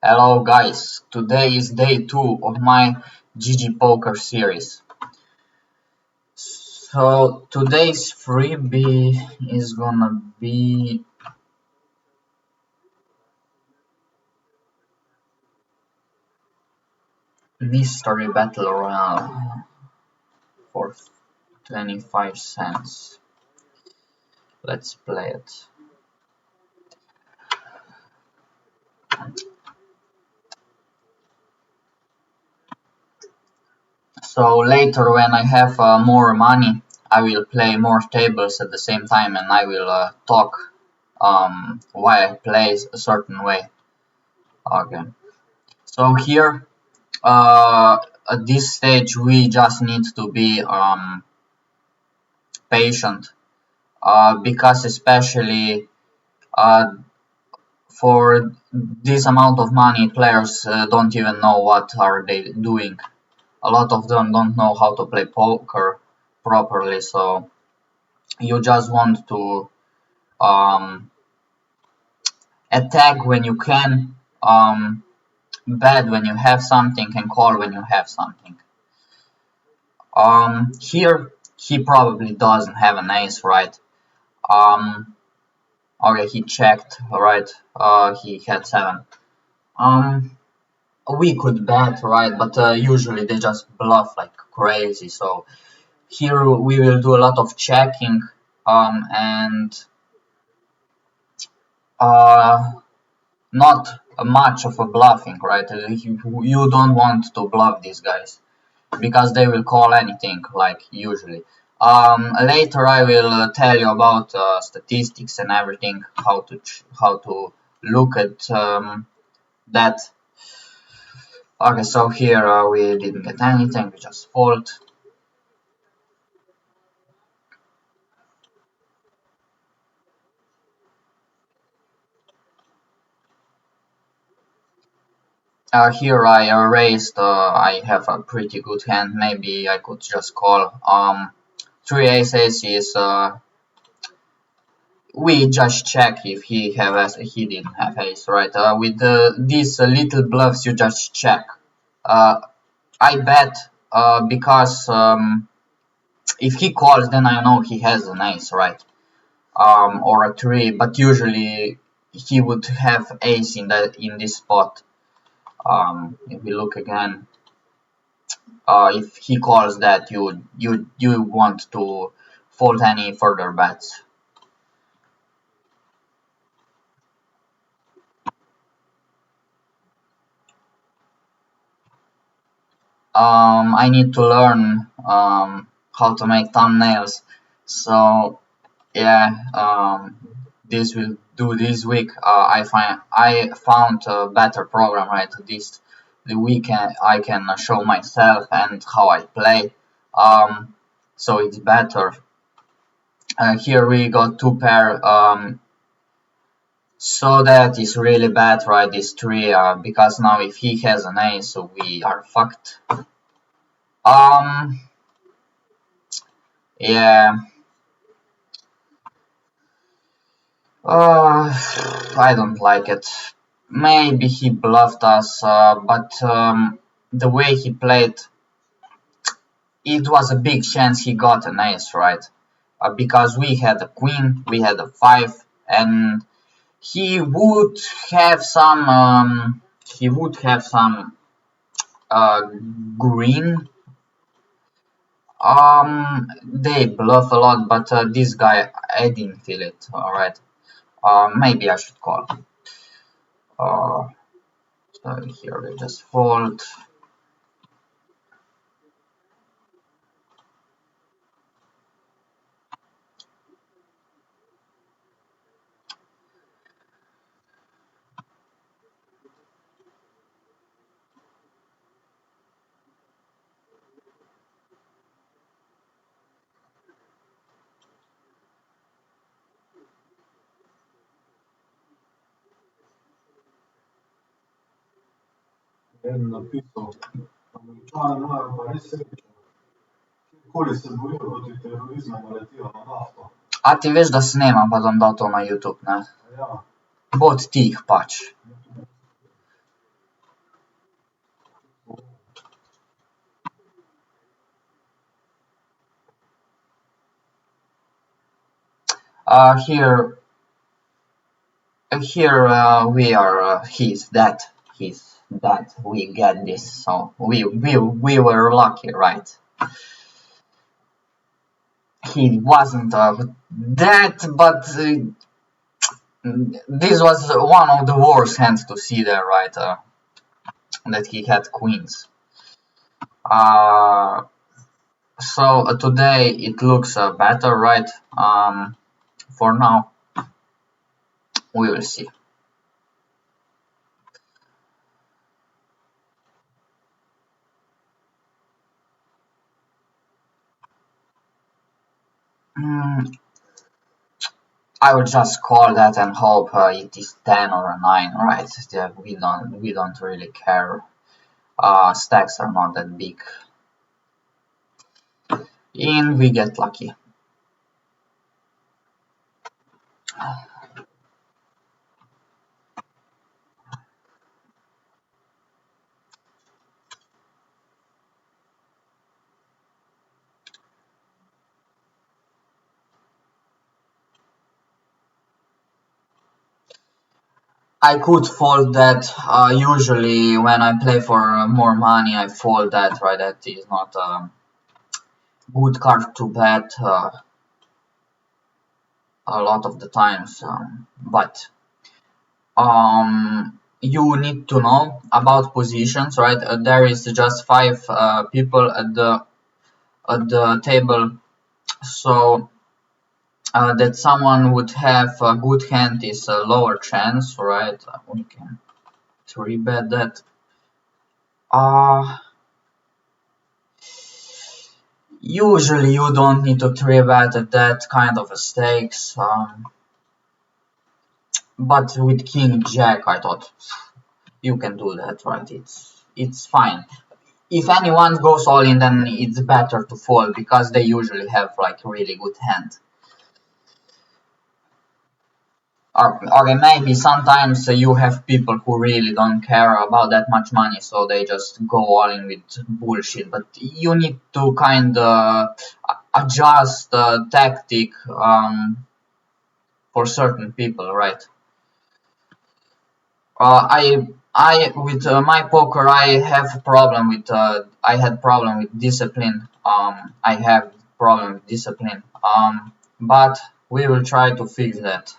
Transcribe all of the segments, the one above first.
Hello guys, today is day 2 of my ggpoker series. So today's freebie is gonna be Mystery Battle Royale for 25 cents. Let's play it. So later when I have more money, I will play more tables at the same time and I will talk why I play a certain way. Okay. So here at this stage we just need to be patient because especially uh, for this amount of money players don't even know what are they doing. A lot of them don't know how to play poker properly, so you just want to um, attack when you can, bet when you have something, and call when you have something. Here he probably doesn't have an ace, right? Okay, he checked, right? He had 7. We could bet, right? But usually they just bluff like crazy. So here we will do a lot of checking, and not much of a bluffing, right? You don't want to bluff these guys because they will call anything, like usually. Later I will tell you about statistics and everything, how to look at that. Okay, so here we didn't get anything, we just fold. Here I raised, I have a pretty good hand, maybe I could just call. 3 aces is we just check if he have ace, he didn't have ace, right? With these little bluffs you just check. I bet because if he calls then I know he has an ace, right? Or a 3, but usually he would have ace in this spot. If we look again, if he calls that, you want to fold any further bets. I need to learn how to make thumbnails, so yeah, this will do this week. I found a better program, right? The weekend I can show myself and how I play, so it's better. Here we got 2 pair, so that is really bad, right? This 3, because now if he has an ace, so we are fucked. Yeah. I don't like it. Maybe he bluffed us, but the way he played, it was a big chance he got an ace, right? Because we had a queen, we had a 5, and he would have some, uh, green. They bluff a lot, but this guy, I didn't feel it. All right. Maybe I should call. So here we just fold. A ti veš, da snemam pa da bom dal to na YouTube, ne? Bo od tih pač. Here we are. He's that. We get this. So we were lucky, right? He wasn't that, but this was one of the worst hands to see there, right? That he had queens. So today it looks better, right? For now, we will see. I would just call that and hope it is 10 or a 9, right? We don't really care. Stacks are not that big. And we get lucky. I could fold that. Usually when I play for more money, I fold that, right? That is not a good card to bet a lot of the times. But you need to know about positions, right? There is just 5 people at the table, so that someone would have a good hand is a lower chance, right? We can 3-bet that. Usually you don't need to 3-bet at that kind of a stakes, but with King Jack I thought you can do that, right? It's fine. If anyone goes all in, then it's better to fold because they usually have like really good hand. Or maybe sometimes you have people who really don't care about that much money, so they just go all in with bullshit. But you need to kind of adjust the tactic for certain people, right? I with my poker I have a problem with I had problem with discipline. I have problem with discipline. But we will try to fix that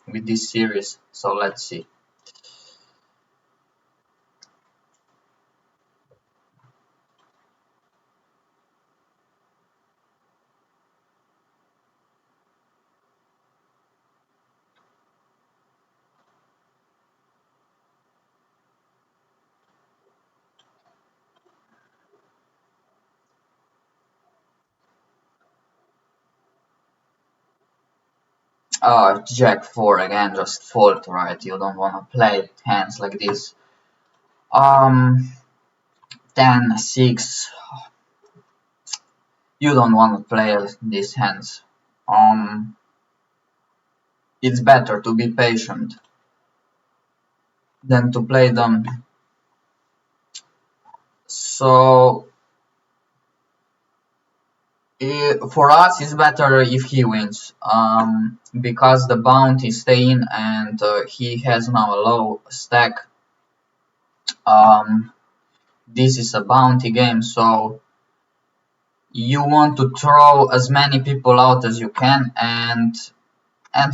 with this series. So let's see. Jack 4 again, just fold, right? You don't want to play hands like this. 10 6. You don't want to play these hands. It's better to be patient than to play them. So for us it's better if he wins, because the bounty stay in and he has now a low stack. This is a bounty game, so you want to throw as many people out as you can and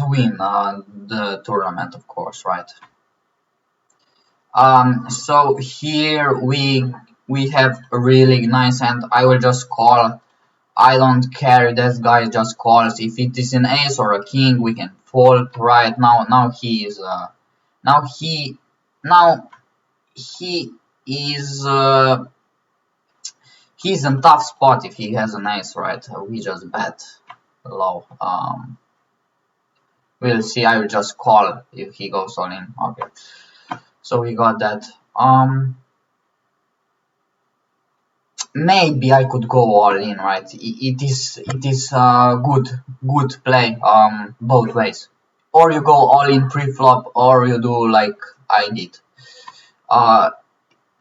win the tournament, of course, right? So here we have a really nice hand. I will just call. I don't care, that guy just calls. If it is an ace or a king, we can fold right now. Now he is he's in tough spot if he has an ace, right? We just bet low. We'll see. I will just call if he goes all in. Okay, so we got that. Maybe I could go all in, right? It is good play both ways. Or you go all in pre-flop, or you do like I did.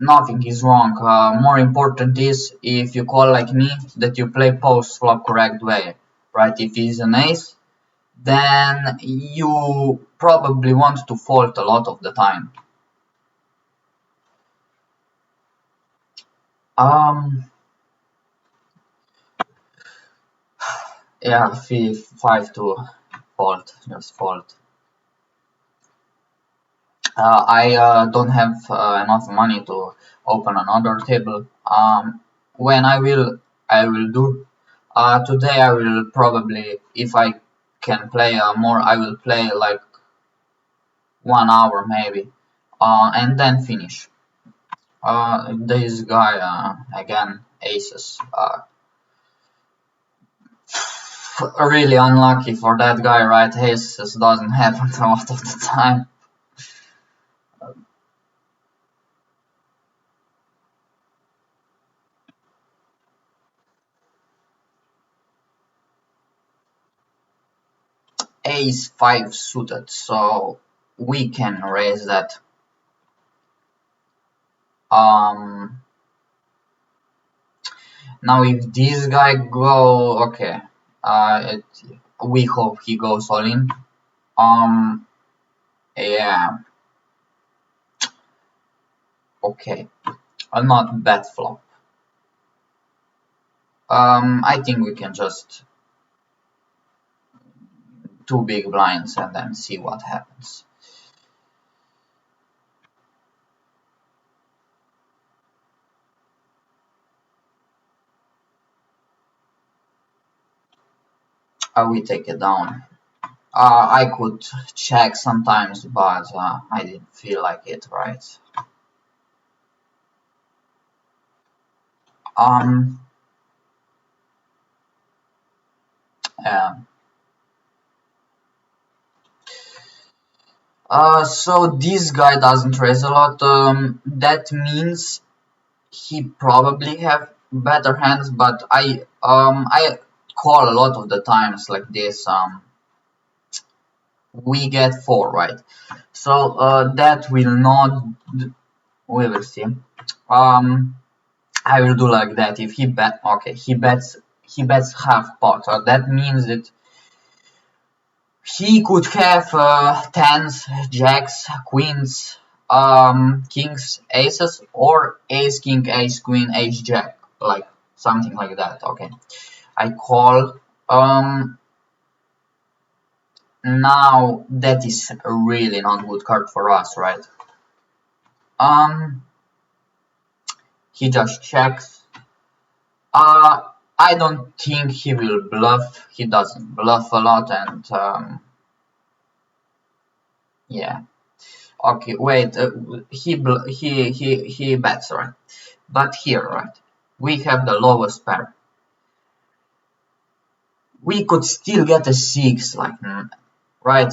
Nothing is wrong. More important is if you call like me that you play post-flop correct way, right? If he's an ace, then you probably want to fold a lot of the time. Yeah, 5 to fold, just fold. I don't have enough money to open another table. When I will do. Today I will probably, if I can play more, I will play like 1 hour maybe, and then finish. This guy again aces. Really unlucky for that guy, right? Aces doesn't happen a lot of the time. Ace 5 suited, so we can raise that. Now if this guy go, okay, we hope he goes all in. Yeah, okay, not bad flop. I think we can just two big blinds and then see what happens. We take it down. I could check sometimes, but I didn't feel like it, right? Yeah. So this guy doesn't raise a lot. That means he probably have better hands, but I call a lot of the times like this. We get 4, right? So that will not. We will see. I will do like that. If he bet, okay, he bets half pot. So that means that he could have tens, jacks, queens, kings, aces, or ace king, ace queen, ace jack, like something like that. Okay, I call. Now that is a really not good card for us, right? He just checks. I don't think he will bluff. He doesn't bluff a lot, and yeah. Okay, wait. He bets, right? But here, right, we have the lowest pair. We could still get a 6, like, right?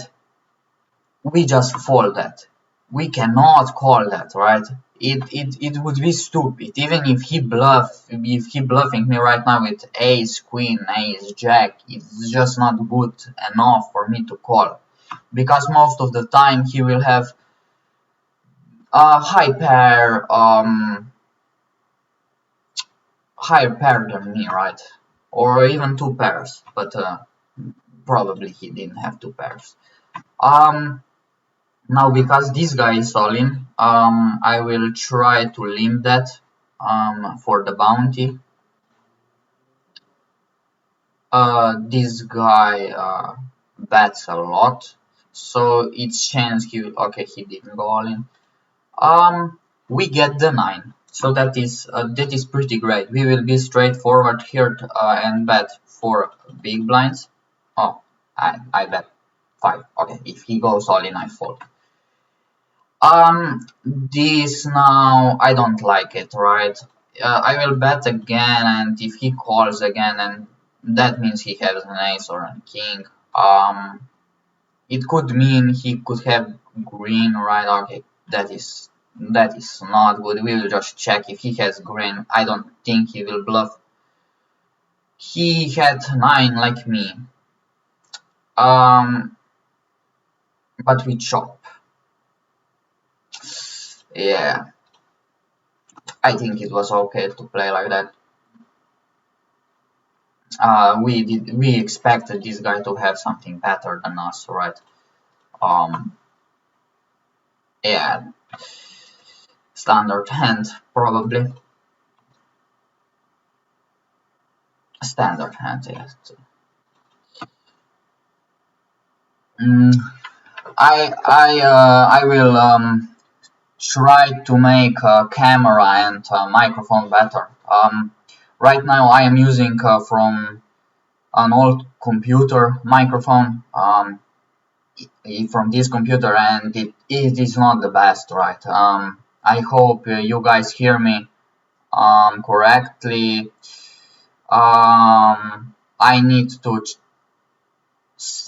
We just fold that. We cannot call that, right? It would be stupid. Even if he bluffing me right now with ace, queen, ace, jack, it's just not good enough for me to call. Because most of the time he will have a higher pair than me, right? Or even 2 pairs, but probably he didn't have 2 pairs. Now because this guy is all in, I will try to limit that for the bounty. This guy bets a lot, so it's chance he didn't go all in. We get the 9, so that is pretty great. We will be straightforward here and bet 4 big blinds. Oh, I bet 5. Okay, if he goes all in, I fold. This now I don't like it, right? I will bet again, and if he calls again, and that means he has an ace or a king. It could mean he could have green, right? Okay, that is not good. We will just check if he has green. I don't think he will bluff. He had 9 like me. But we chop. Yeah, I think it was okay to play like that. we expected this guy to have something better than us, right? Yeah, standard hand probably. Standard hand, yes. Mm, I will try to make camera and microphone better. Right now I am using from an old computer microphone from this computer, and it is not the best, right? I hope you guys hear me correctly. I need to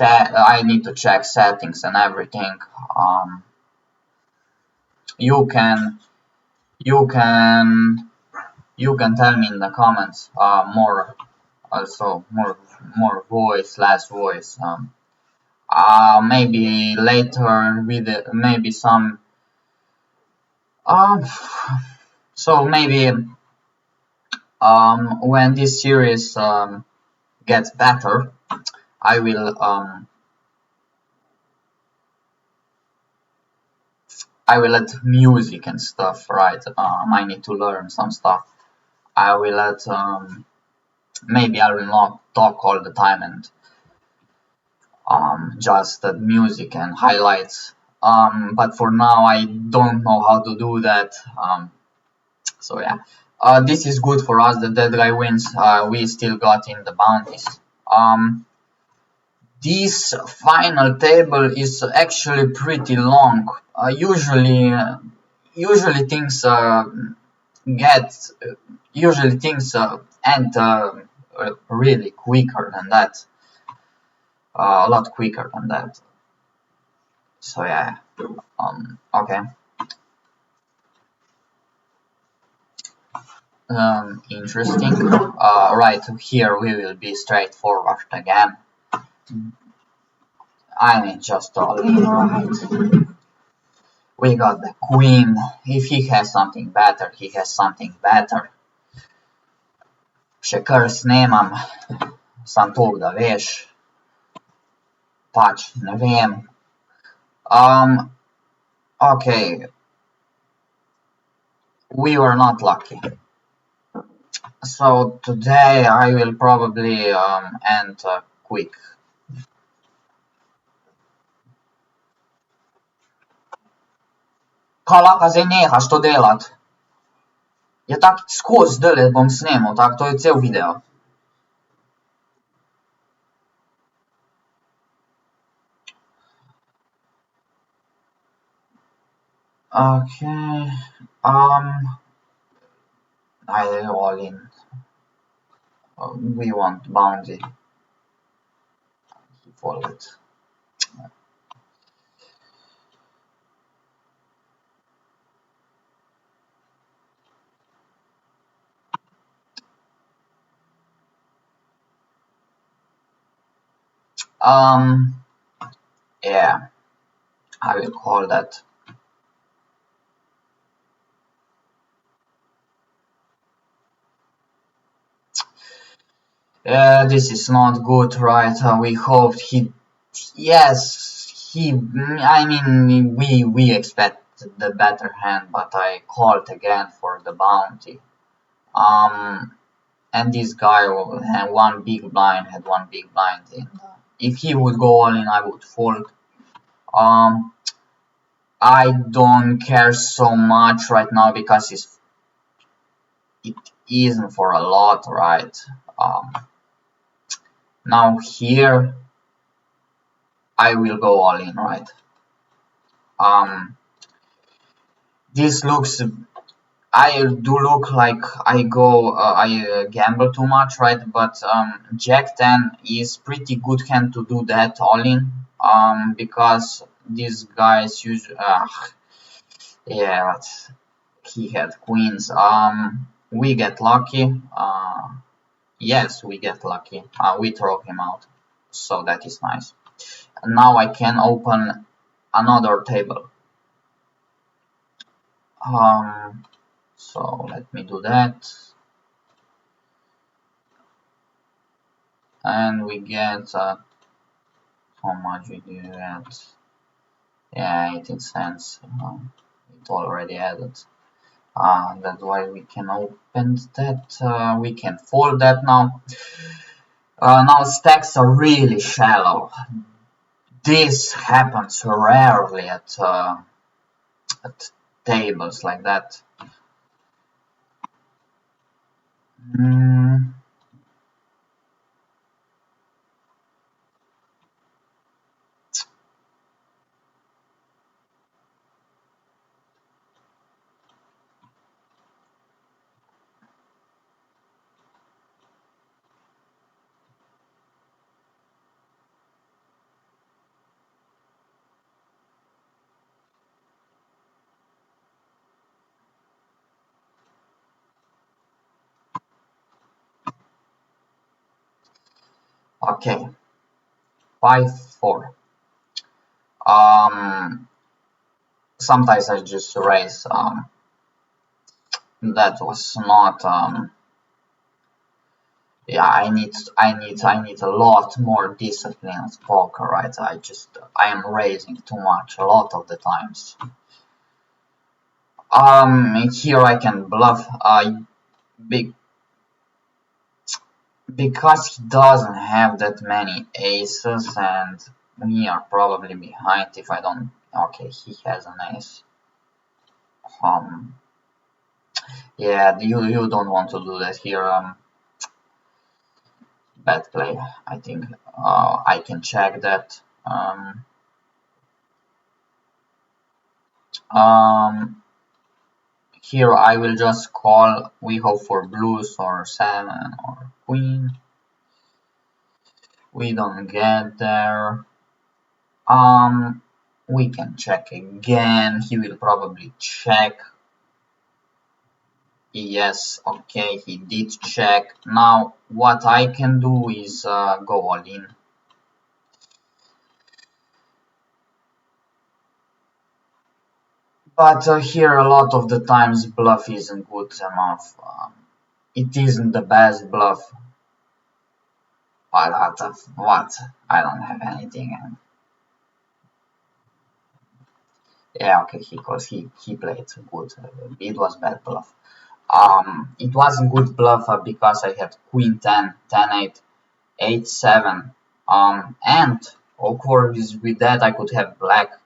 I need to check settings and everything. Um, you can you can you can tell me in the comments more, also more voice, less voice. Maybe later with maybe some um so maybe when this series gets better, I will add music and stuff, right? I need to learn some stuff. I will add maybe I will not talk all the time and just add music and highlights. But for now I don't know how to do that. So yeah, this is good for us. The dead guy wins. We still got in the bounties. This final table is actually pretty long. Usually things get usually things end really quicker than that. A lot quicker than that. So yeah. Okay. Interesting. Right here we will be straightforward again. I mean, just all in, right? We got the queen. If he has something better, he has something better. Še krst nemam, sam toliko da veš. Pač, ne vem. Okay. We were not lucky. So today I will probably end quick. Kaj lahko zdaj nehaš to delat? Ja, tako skozi zdajle bom snemal, tako to je cel video. Okay, I all in. We want bounty. He folded. Yeah, I will call that. Yeah, this is not good, right? We hoped he, yes, he. I mean, we expect the better hand, but I called again for the bounty. And this guy had one big blind, in. If he would go all in, I would fold. I don't care so much right now because it isn't for a lot, right? Now here I will go all in, right? This looks, I do look like I gamble too much, right? But Jack 10 is pretty good hand to do that all in, because these guys usually, yeah, but he had queens. We get lucky. Yes, we get lucky. We throw him out, so that is nice. Now I can open another table. So let me do that. and we get how much we do get? Yeah, 18 cents. It already added. That's why we can open that. We can fold that now. Now stacks are really shallow. This happens rarely at tables like that. Mm. Okay, 5-4. Sometimes I just raise. That was not. Yeah, I need a lot more discipline at poker, right? I am raising too much a lot of the times. Here I can bluff. Big because he doesn't have that many aces, and we are probably behind if I don't. Okay, he has an ace. Yeah, you don't want to do that here. Bad play. I think I can check that. Um, Here I will just call. We hope for blues or 7 or queen. We don't get there. We can check again. He will probably check. Yes, okay, he did check. Now what I can do is go all in. But here a lot of the times bluff isn't good enough. It isn't the best bluff. What? I don't have anything. Yeah, okay, he played good. It was bad bluff. It wasn't good bluff because I had queen 10, 10-8, 8-7. And of course with that I could have black.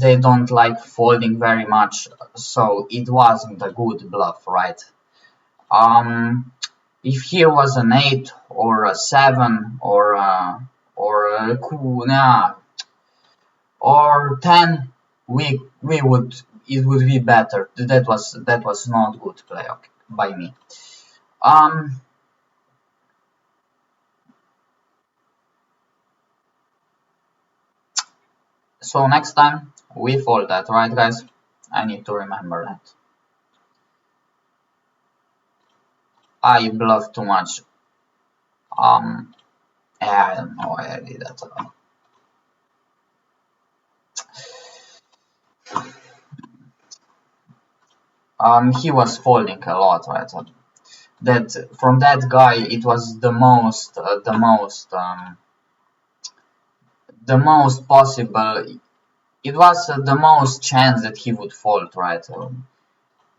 They don't like folding very much, so it wasn't a good bluff, right? If here was an 8 or a 7 or a nah, or 10, we would it would be better. That was not good play, okay, by me. So next time we fold that, right, guys? I need to remember that. I bluff too much. Yeah, I don't know why I did that. He was folding a lot, right? That from that guy, it was the most possible. It was the most chance that he would fold, right?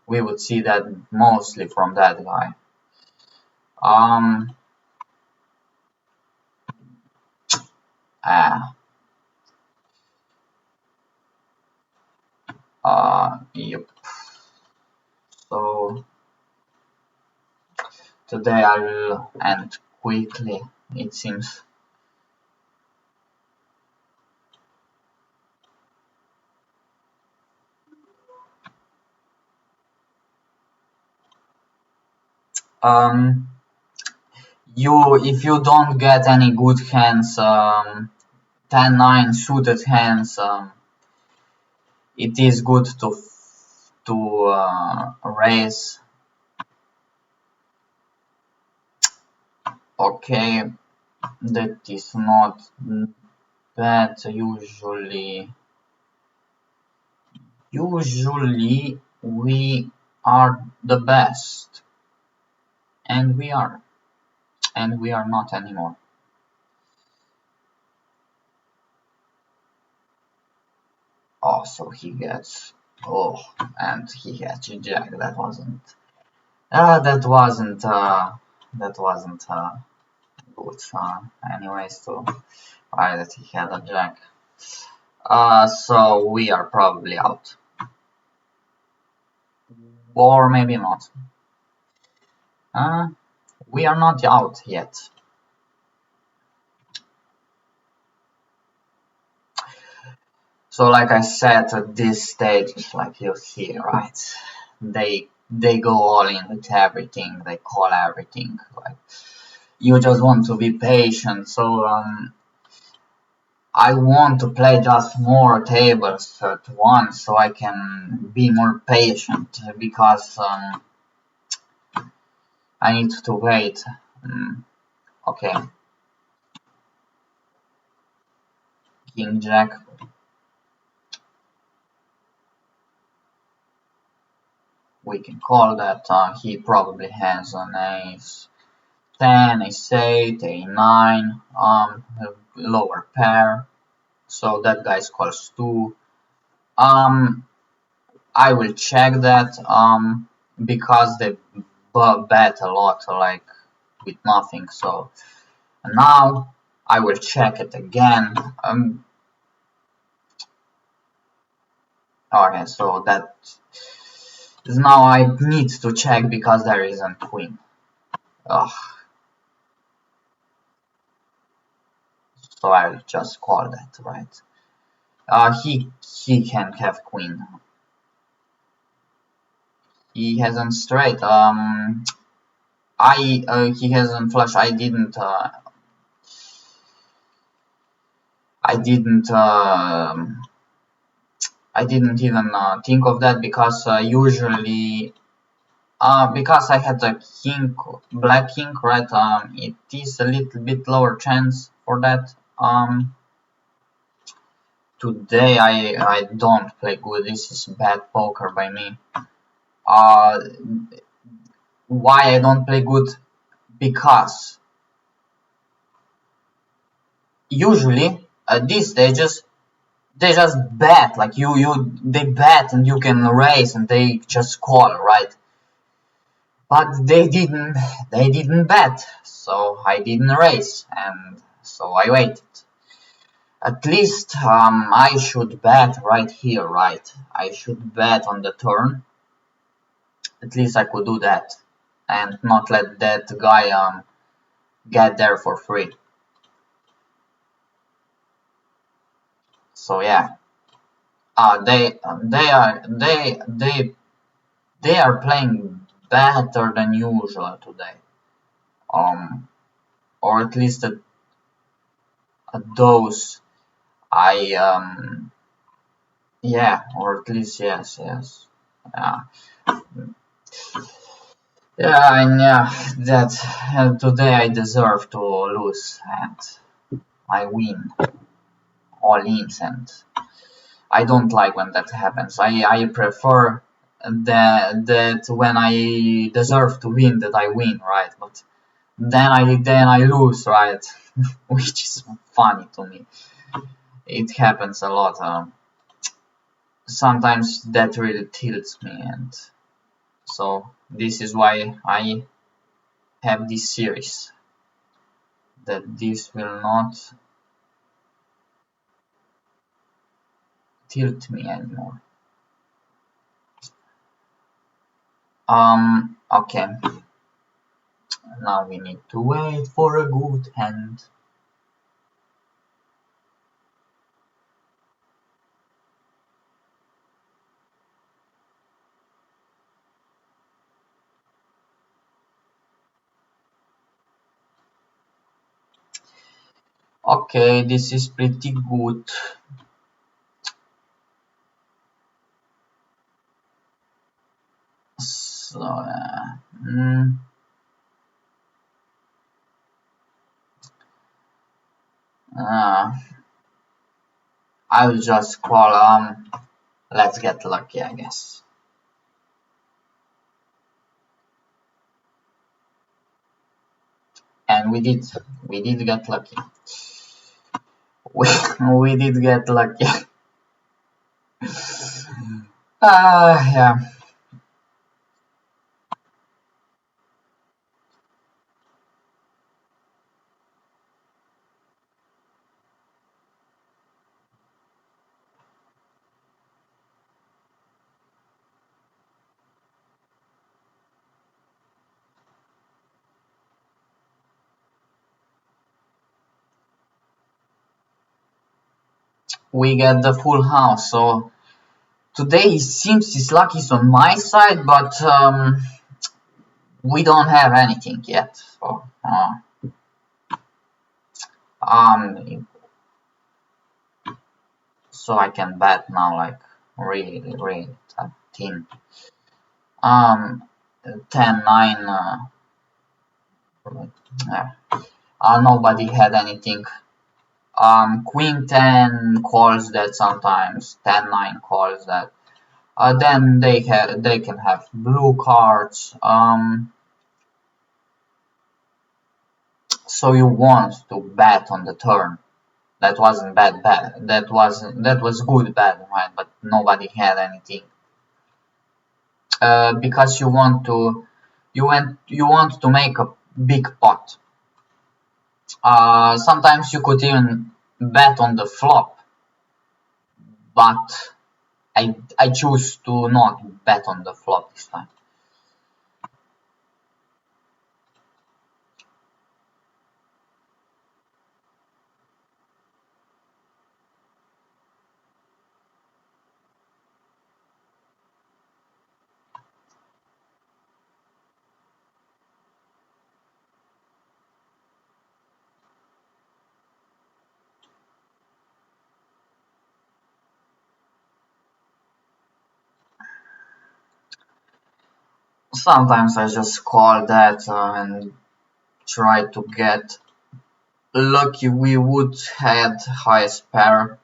We would see that mostly from that guy. Ah, yep. So today I will end quickly, it seems. If you don't get any good hands, 10-9 suited hands, it is good to raise. Okay, that is not bad. Usually we are the best, and we are. and we are not anymore. Oh, so he gets, oh, and he gets jack. That wasn't good. Anyways, to why that he had a jack. So we are probably out, or maybe not. We are not out yet. So like I said, at this stage, like you see, right? They go all in with everything. They call everything. Like you just want to be patient. So I want to play just more tables at once, so I can be more patient because I need to wait. Okay, King Jack. We can call that. He probably has an ace 10, ace 8, a9, lower pair. So that guy calls 2. I will check that because they bet a lot, like with nothing. So now I will check it again. Okay, so that is now I need to check because there isn't queen. Ugh. So I'll just call that, right? He can have queen. He hasn't straight. He hasn't flush. I didn't even think of that because usually because I had a king, black king, right? It is a little bit lower chance for that. Today I don't play good. This is bad poker by me. Why I don't play good? Because usually at these stages they just bet, like they bet and you can raise and they just call, right? But they didn't bet, so I didn't raise, and so I waited. At least I should bet right here, right? I should bet on the turn. At least I could do that and not let that guy get there for free. So yeah, they are playing better than usual today. Or at least at those yeah, or at least yes. Yeah. Yeah, and yeah, that today I deserve to lose and I win all ins, and I don't like when that happens. I prefer that when I deserve to win that I win, right? But then I lose, right? Which is funny to me. It happens a lot. Sometimes that really tilts me, and so this is why I have this series, that this will not tilt me anymore. Okay. Now we need to wait for a good hand. Okay, this is pretty good. So, I will just call, let's get lucky, I guess. And we did get lucky. We did get lucky. Yeah. We get the full house, so today it seems this luck is on my side, but we don't have anything yet. Um, so I can bet now, like really thin. Um, 10-9. Yeah. Nobody had anything. Queen 10 calls that sometimes. 10-9 calls that. Then they can have blue cards. So you want to bet on the turn. That wasn't bad. That was good bad, right? But nobody had anything. Because you want to make a big pot. Sometimes you could even bet on the flop, but I choose to not bet on the flop this time. Sometimes I just call that and try to get lucky. We would had highest pair.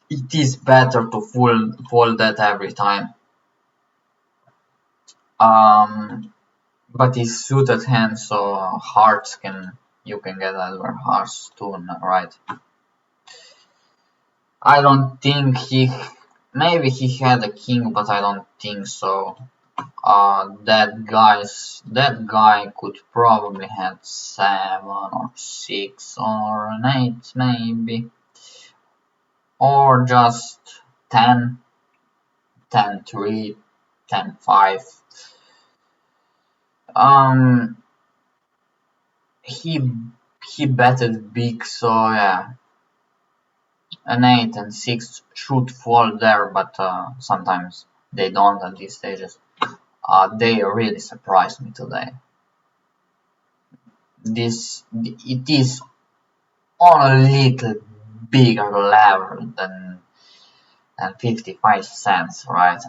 It is better to fold that every time. But it's suited hand, so hearts you can get other hearts too, right? I don't think maybe he had a king, but I don't think so. That guy could probably have 7 or 6 or an 8 maybe, or just 10, 10-3, 10-5. He he betted big, so yeah, an 8 and 6 should fall there, but sometimes they don't at these stages. They really surprised me today. It is on a little bigger level than 55 cents, right?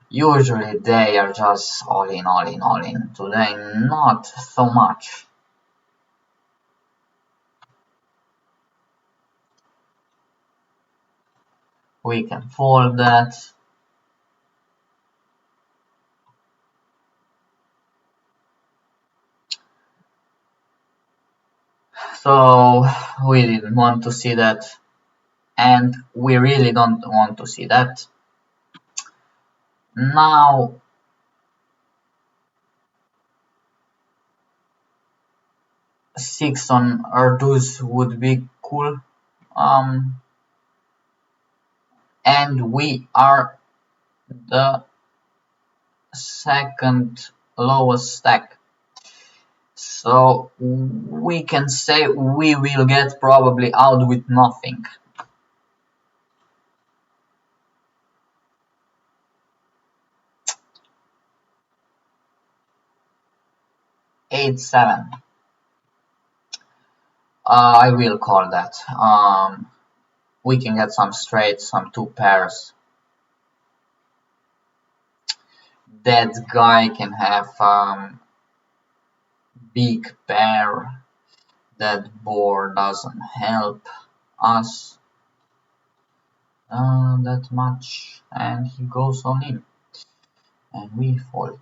Usually they are just all in, all in, all in. Today, not so much. We can fold that. So we didn't want to see that, and we really don't want to see that. Now 6 on Erdus would be cool. And we are the second lowest stack. So we can say we will get probably out with nothing. 8-7. I will call that. We can get some straights, some 2 pairs. That guy can have big pair. That board doesn't help us that much, and he goes all in, and we fold.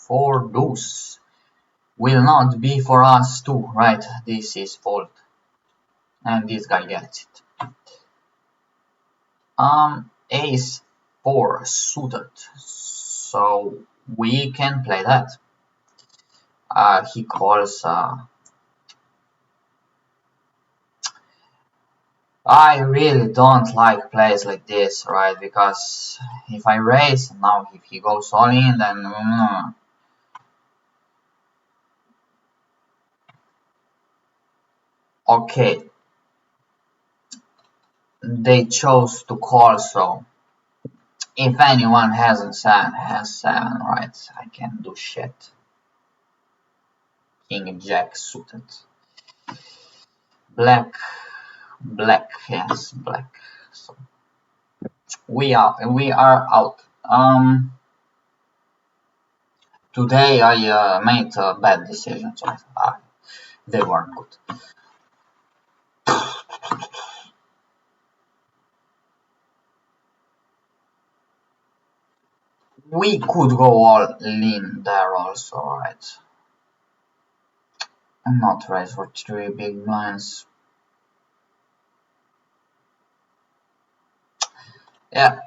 4 deuce will not be for us too, right? This is fold, and this guy gets it. Ace 4 suited, so we can play that. He calls. I really don't like plays like this, right? Because if I raise now, if he goes all in, then okay. They chose to call, so if anyone has 7, right? I can't do shit. King Jack suited. Black, yes, black. So we are out. Today I made bad decisions. They weren't good. We could go all in there also, right? I'm not raise for 3 big blinds. Yeah.